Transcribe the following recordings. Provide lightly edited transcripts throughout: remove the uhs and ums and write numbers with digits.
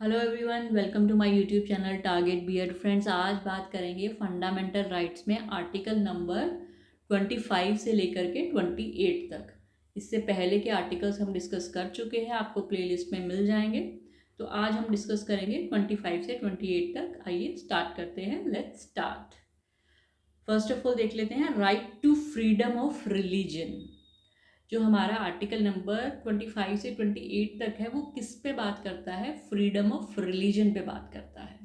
Hello everyone, welcome to my YouTube channel target BEd. Friends, आज बात करेंगे fundamental rights में आर्टिकल नंबर 25 से लेकर के 28 तक। इससे पहले के आर्टिकल्स हम डिस्कस कर चुके हैं, आपको प्लेलिस्ट में मिल जाएंगे। तो आज हम डिस्कस करेंगे 25 से 28 तक। आइए स्टार्ट करते हैं। Let's start. First of all देख लेते हैं right to freedom of religion. जो हमारा आर्टिकल नंबर 25 से 28 तक है वो किस पे बात करता है? फ्रीडम ऑफ रिलीजन पे बात करता है।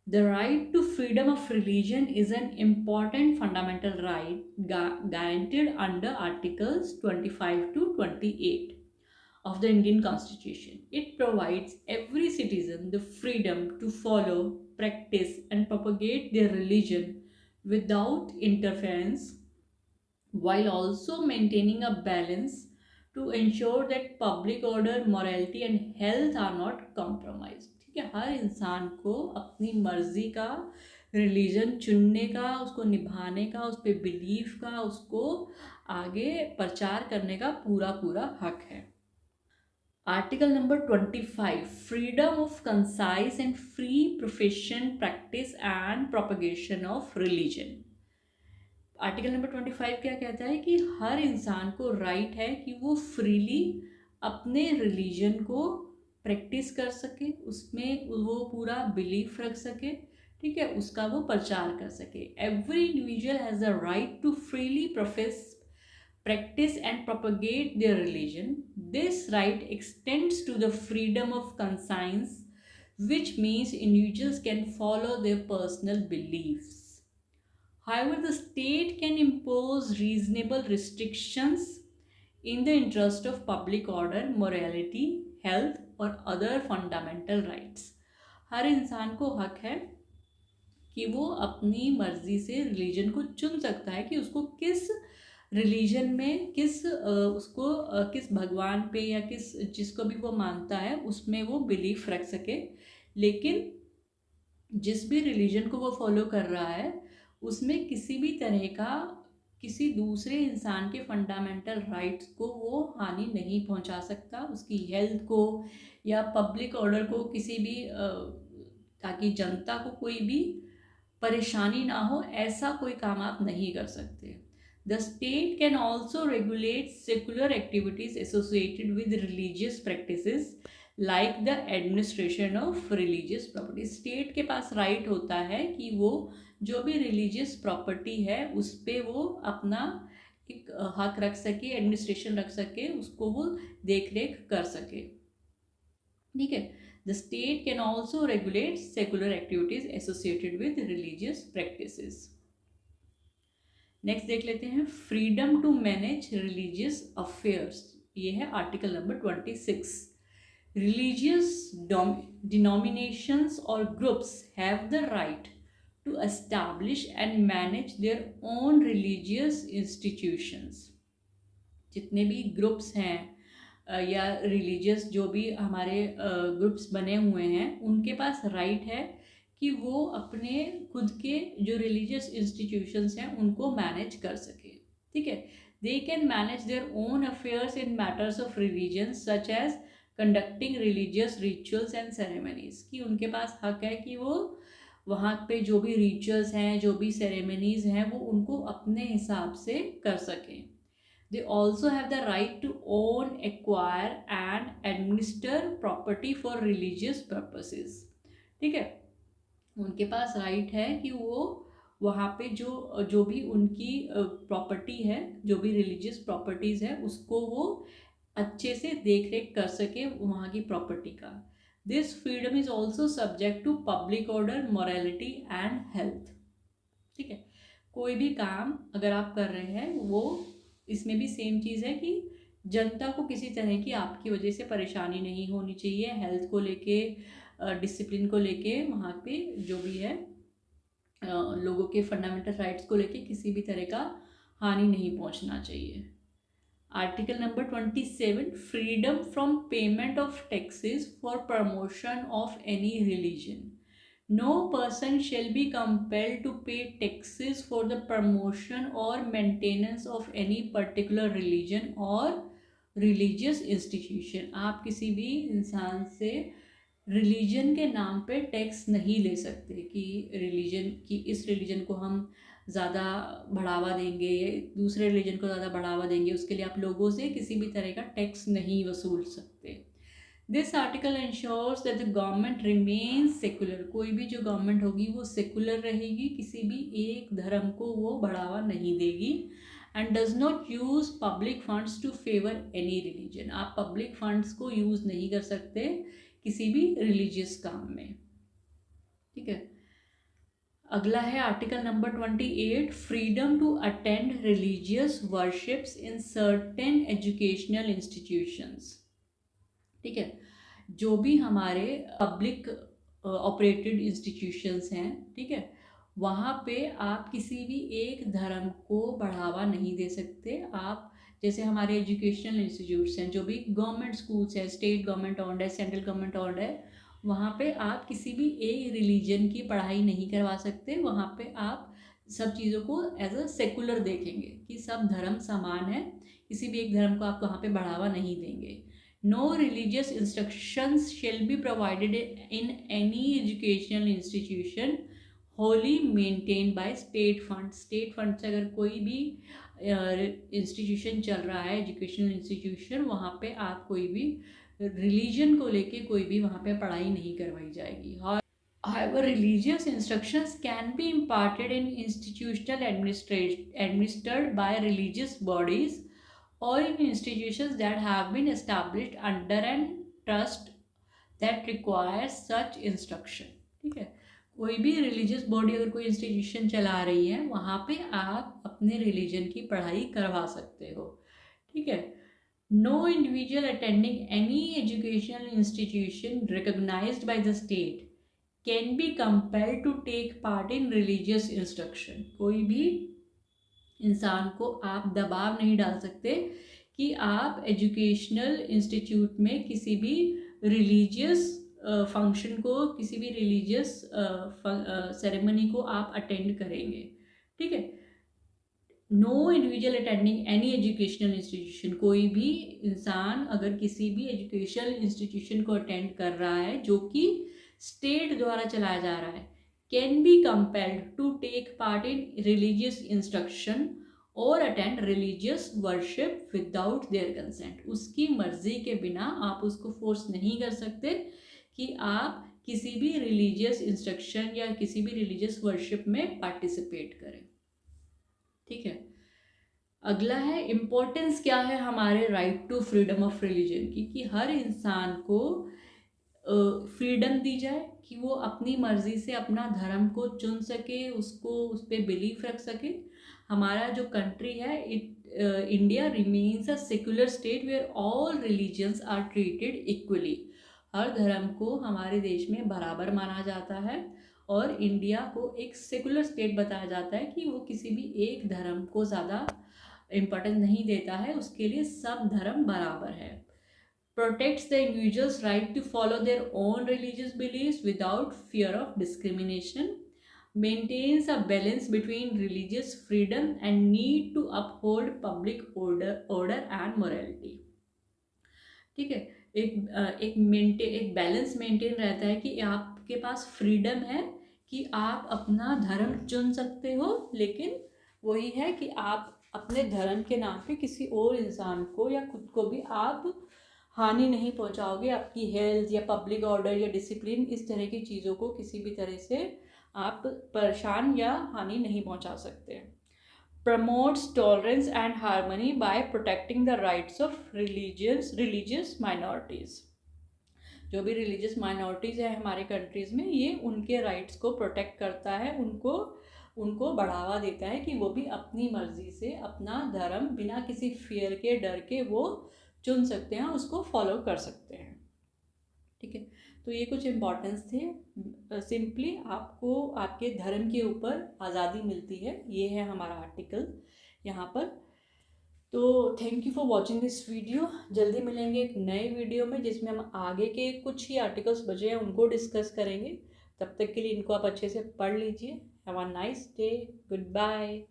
The right to freedom of religion is an important fundamental right guaranteed under articles 25 to 28 of the Indian Constitution. It provides every citizen the freedom to follow, practice, and propagate their religion without interference, while also maintaining a balance to ensure that public order, morality and health are not compromised. ठीक है, हर इंसान को अपनी मर्जी का religion चुनने का, उसको निभाने का, उस पर बिलीफ का, उसको आगे प्रचार करने का पूरा पूरा हक है। Article number 25, freedom of concise and free profession, practice and propagation of religion. Article number 25 क्या कहता है कि हर इंसान को राइट है कि वो फ्रीली अपने रिलीजन को प्रैक्टिस कर सके, उसमें वो पूरा बिलीफ रख सके, ठीक है, उसका वो प्रचार कर सके। Every individual has the right to freely profess, practice and propagate their religion. This right extends to the freedom of conscience, which means individuals can follow their personal beliefs. However, the state can impose reasonable restrictions in the interest of public order, morality, health or other fundamental rights. हर इंसान को हक है कि वो अपनी मर्जी से religion को चुन सकता है कि उसको किस रिलीजन में किस भगवान पे या किस जिसको भी वो मानता है उसमें वो बिलीफ रख सके। लेकिन जिस भी रिलीजन को वो फॉलो कर रहा है उसमें किसी भी तरह का किसी दूसरे इंसान के फंडामेंटल राइट्स को वो हानि नहीं पहुंचा सकता, उसकी हेल्थ को या पब्लिक ऑर्डर को किसी भी ताकि जनता को कोई भी परेशानी ना हो, ऐसा कोई काम आप नहीं कर सकते। The state can also regulate secular activities associated with religious practices like the administration of religious property. State के पास right होता है कि वो जो भी religious property है उस पे वो अपना एक हक रख सके, एडमिनिस्ट्रेशन रख सके, उसको वो देख रेख कर सके। ठीक है, the state can also regulate secular activities associated with religious practices. Next देख लेते हैं freedom to manage religious affairs. ये है आर्टिकल नंबर 26। रिलीजियस डिनोमिनेशंस और groups have the right to establish and manage their own religious institutions. जितने भी groups हैं या रिलीजियस जो भी हमारे ग्रुप्स बने हुए हैं उनके पास राइट है कि वो अपने खुद के जो रिलीजियस इंस्टीट्यूशंस हैं उनको मैनेज कर सके। ठीक है, they can manage their own affairs in matters of religion such as conducting religious rituals and ceremonies. कि उनके पास हक है कि वो वहाँ पे जो भी रिचुअल्स हैं, जो भी सेरेमनीज हैं, वो उनको अपने हिसाब से कर सकें। They also have the right to own, acquire and administer property for religious purposes. ठीक है, उनके पास राइट है कि वो वहाँ पे जो भी उनकी प्रॉपर्टी है, जो भी रिलीजियस प्रॉपर्टीज है, उसको वो अच्छे से देख रेख कर सके वहाँ की प्रॉपर्टी का। This freedom is also subject to public order, morality and health. ठीक है, कोई भी काम अगर आप कर रहे हैं वो इसमें भी सेम चीज़ है कि जनता को किसी तरह की आपकी वजह से परेशानी नहीं होनी चाहिए। हेल्थ को लेके, डिसिप्लिन को लेके, वहाँ पे जो भी है लोगों के फंडामेंटल राइट्स को लेके किसी भी तरह का हानि नहीं पहुँचना चाहिए। Article number 27, freedom from payment of taxes for promotion of any religion. No person shall be compelled to pay taxes for the promotion or maintenance of any particular religion or religious institution. आप किसी भी इंसान से religion के नाम पे tax नहीं ले सकते कि रिलीजन की इस रिलीजन को हम ज़्यादा बढ़ावा देंगे, दूसरे रिलीजन को ज़्यादा बढ़ावा देंगे, उसके लिए आप लोगों से किसी भी तरह का टैक्स नहीं वसूल सकते। This article ensures that the government remains secular, कोई भी जो गवर्नमेंट होगी वो सेकुलर रहेगी, किसी भी एक धर्म को वो बढ़ावा नहीं देगी। And does not use public funds to favour any religion, आप पब्लिक फंड्स को यूज़ नहीं कर सकते किसी भी रिलीजियस काम में। ठीक है, अगला है article number 28, freedom to attend religious worships in certain educational institutions. ठीक है, जो भी हमारे पब्लिक ऑपरेटेड इंस्टीट्यूशंस हैं, ठीक है, वहाँ पे आप किसी भी एक धर्म को बढ़ावा नहीं दे सकते। आप जैसे हमारे एजुकेशनल इंस्टीट्यूट्स हैं, जो भी गवर्नमेंट स्कूल्स हैं, स्टेट गवर्नमेंट ऑन्ड है, सेंट्रल गवर्नमेंट ऑन्ड है, वहाँ पे आप किसी भी एक रिलीजन की पढ़ाई नहीं करवा सकते। वहाँ पे आप सब चीज़ों को एज अ सेकुलर देखेंगे कि सब धर्म समान है, किसी भी एक धर्म को आप वहाँ पे बढ़ावा नहीं देंगे। No religious instructions shall be provided in any educational institution wholly maintained by state funds. State fund से अगर कोई भी इंस्टीट्यूशन चल रहा है, एजुकेशनल इंस्टीट्यूशन, वहाँ पे आप कोई भी रिलीजन को लेके कोई भी वहाँ पे पढ़ाई नहीं करवाई जाएगी। However, religious instructions can be imparted in institutional administered by religious bodies or in institutions that have been established under an trust that requires such instruction. ठीक है, कोई भी रिलीजियस बॉडी अगर कोई इंस्टीट्यूशन चला रही है, वहाँ पे आप अपने रिलीजन की पढ़ाई करवा सकते हो। ठीक है, no individual attending any educational institution recognised by the state can be compelled to take part in religious instruction. कोई भी इंसान को आप दबाव नहीं डाल सकते कि आप एजुकेशनल इंस्टीट्यूट में किसी भी रिलीजियस फंक्शन को, किसी भी रिलीजियस सेरेमनी को आप अटेंड करेंगे। ठीक है, no individual attending any educational institution, कोई भी इंसान अगर किसी भी एजुकेशनल इंस्टीट्यूशन को अटेंड कर रहा है जो कि स्टेट द्वारा चलाया जा रहा है, can be compelled to take part in religious instruction or attend religious worship without their consent. उसकी मर्जी के बिना आप उसको फोर्स नहीं कर सकते कि आप किसी भी रिलीजियस इंस्ट्रक्शन या किसी भी रिलीजियस वर्शिप में पार्टिसिपेट करें। ठीक है, अगला है इम्पोर्टेंस क्या है हमारे right to freedom of religion की, कि हर इंसान को फ्रीडम दी जाए कि वो अपनी मर्जी से अपना धर्म को चुन सके, उसको उस पर बिलीफ रख सके। हमारा जो कंट्री है, India remains a secular state where all religions are treated equally. हर धर्म को हमारे देश में बराबर माना जाता है और इंडिया को एक सेकुलर स्टेट बताया जाता है कि वो किसी भी एक धर्म को ज़्यादा इम्पोर्टेंस नहीं देता है, उसके लिए सब धर्म बराबर है। Protects the individual's right to follow their own religious beliefs without fear of discrimination, maintains a balance between religious freedom and need to uphold public order and morality. ठीक है, एक बैलेंस मेंटेन रहता है कि आपके पास फ्रीडम है कि आप अपना धर्म चुन सकते हो, लेकिन वही है कि आप अपने धर्म के नाम पे किसी और इंसान को या खुद को भी आप हानि नहीं पहुंचाओगे। आपकी हेल्थ या पब्लिक ऑर्डर या डिसिप्लिन, इस तरह की चीज़ों को किसी भी तरह से आप परेशान या हानि नहीं पहुंचा सकते। Promotes tolerance and harmony by protecting the rights of religious minorities. जो भी रिलीजियस माइनॉरिटीज़ है हमारे कंट्रीज़ में, ये उनके राइट्स को प्रोटेक्ट करता है, उनको बढ़ावा देता है कि वो भी अपनी मर्जी से अपना धर्म बिना किसी फियर के, डर के वो चुन सकते हैं, उसको फॉलो कर सकते हैं। ठीक है, तो ये कुछ इम्पॉर्टेंस थे। सिंपली आपको आपके धर्म के ऊपर आज़ादी मिलती है, ये है हमारा आर्टिकल यहाँ पर। तो thank you for watching this video. जल्दी मिलेंगे एक नए वीडियो में जिसमें हम आगे के कुछ ही आर्टिकल्स बचे हैं उनको डिस्कस करेंगे। तब तक के लिए इनको आप अच्छे से पढ़ लीजिए। Have a nice day, good bye.